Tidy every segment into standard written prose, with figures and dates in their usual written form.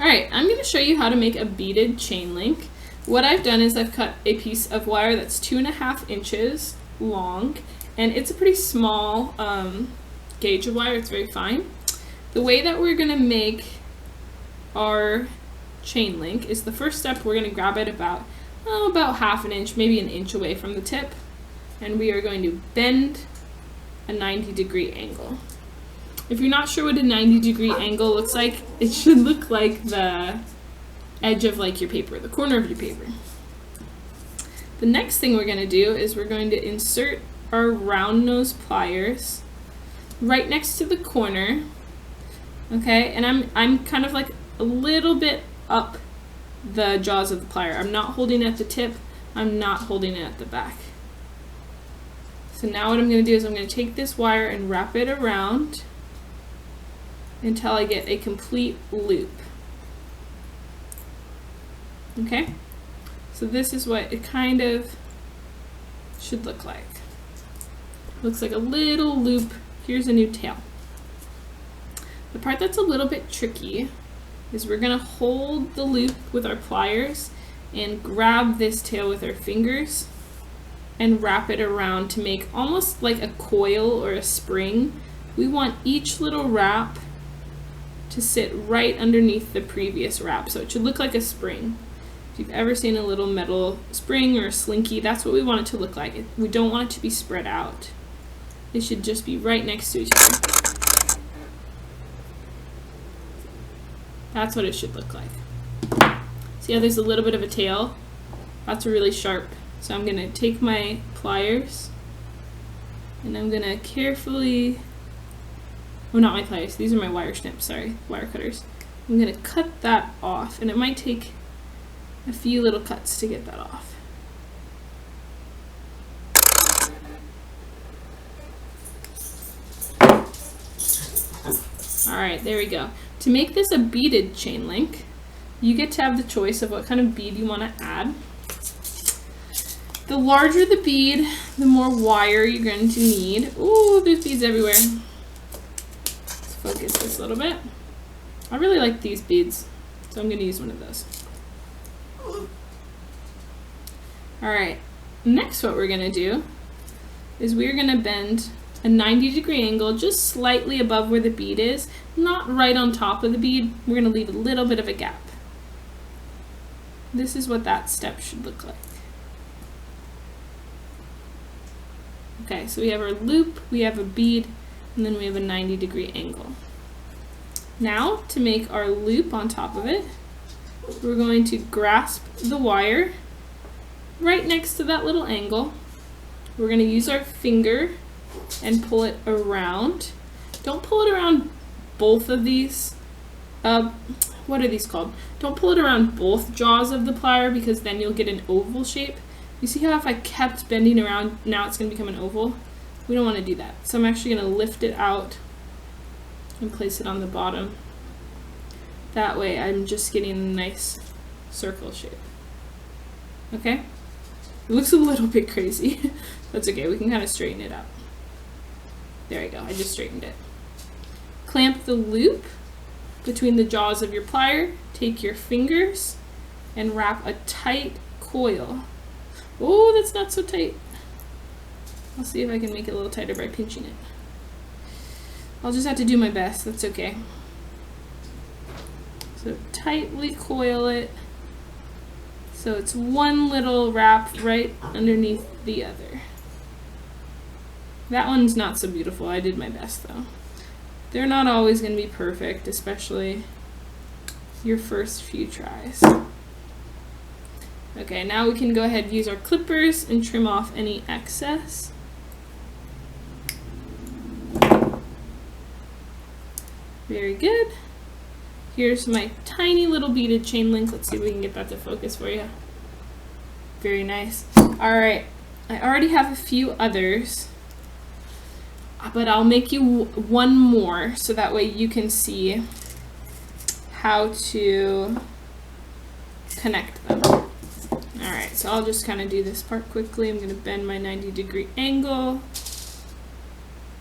Alright, I'm going to show you how to make a beaded chain link. What I've done is I've cut a piece of wire that's 2.5 inches long, and it's a pretty small gauge of wire. It's very fine. The way that we're going to make our chain link is the first step. We're going to grab it about 1/2 inch, maybe an inch away from the tip, and we are going to bend a 90-degree angle. If you're not sure what a 90-degree angle looks like, it should look like the edge of like your paper, the corner of your paper. The next thing we're going to do is we're going to insert our round nose pliers right next to the corner. Okay, and I'm kind of like a little bit up the jaws of the plier. I'm not holding it at the tip, I'm not holding it at the back. So now what I'm going to do is I'm going to take this wire and wrap it around until I get a complete loop. Okay, so this is what it kind of should look like. Looks like a little loop. Here's a new tail. The part that's a little bit tricky is we're going to hold the loop with our pliers and grab this tail with our fingers and wrap it around to make almost like a coil or a spring. We want each little wrap to sit right underneath the previous wrap, so it should look like a spring. If you've ever seen a little metal spring or a slinky, that's what we want it to look like. We don't want it to be spread out. It should just be right next to each other. That's what it should look like. See how there's a little bit of a tail? That's really sharp. So I'm going to take my pliers and I'm going to carefully, oh, not my pliers, these are my wire snips, sorry, wire cutters. I'm going to cut that off, and it might take a few little cuts to get that off. Alright, there we go. To make this a beaded chain link, you get to have the choice of what kind of bead you want to add. The larger the bead, the more wire you're going to need. Ooh, there's beads everywhere. Let's focus this a little bit. I really like these beads, so I'm going to use one of those. Alright, next what we're going to do is we're going to bend a 90-degree angle just slightly above where the bead is, not right on top of the bead. We're going to leave a little bit of a gap. This is what that step should look like. Okay, so we have our loop, we have a bead, and then we have a 90-degree angle. Now, to make our loop on top of it, we're going to grasp the wire right next to that little angle. We're going to use our finger and pull it around. Don't pull it around both of these, what are these called? Don't pull it around both jaws of the plier, because then you'll get an oval shape. You see how if I kept bending around, now it's going to become an oval? We don't want to do that. So I'm actually going to lift it out and place it on the bottom. That way I'm just getting a nice circle shape. Okay? It looks a little bit crazy. That's okay, we can kind of straighten it up. There you go, I just straightened it. Clamp the loop between the jaws of your plier, take your fingers, and wrap a tight coil. Oh, that's not so tight. I'll see if I can make it a little tighter by pinching it. I'll just have to do my best, that's okay. So tightly coil it so it's one little wrap right underneath the other. That one's not so beautiful, I did my best though. They're not always going to be perfect, especially your first few tries. Okay, now we can go ahead and use our clippers and trim off any excess. Very good. Here's my tiny little beaded chain link. Let's see if we can get that to focus for you. Very nice. Alright, I already have a few others, but I'll make you one more so that way you can see how to connect them. Alright, so I'll just kind of do this part quickly. I'm going to bend my 90-degree angle,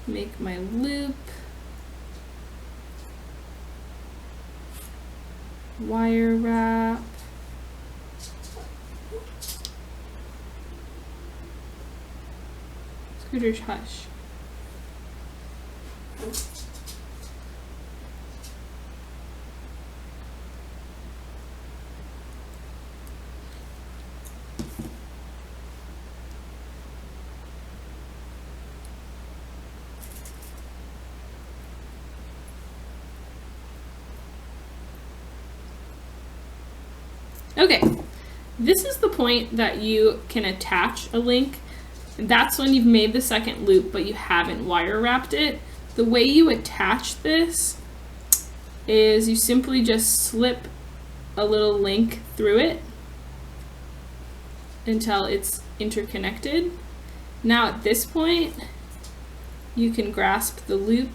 make my loop, wire wrap. Scooter's hush. Okay, this is the point that you can attach a link. That's when you've made the second loop, but you haven't wire wrapped it. The way you attach this is you simply just slip a little link through it until it's interconnected. Now at this point, you can grasp the loop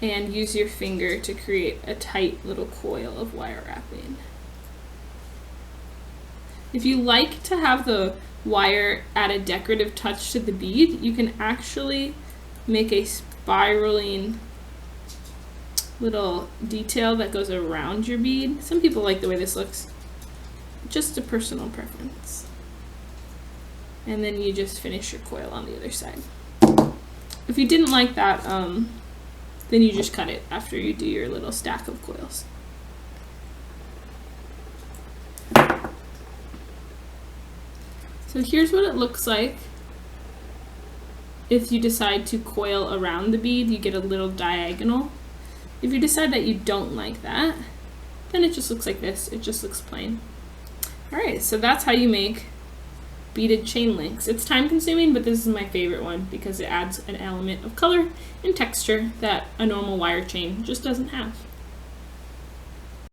and use your finger to create a tight little coil of wire wrapping. If you like to have the wire add a decorative touch to the bead, you can actually make a spiraling little detail that goes around your bead. Some people like the way this looks. Just a personal preference. And then you just finish your coil on the other side. If you didn't like that, then you just cut it after you do your little stack of coils. So here's what it looks like. If you decide to coil around the bead, you get a little diagonal. If you decide that you don't like that, then it just looks like this. It just looks plain. All right, so that's how you make beaded chain links. It's time consuming, but this is my favorite one because it adds an element of color and texture that a normal wire chain just doesn't have.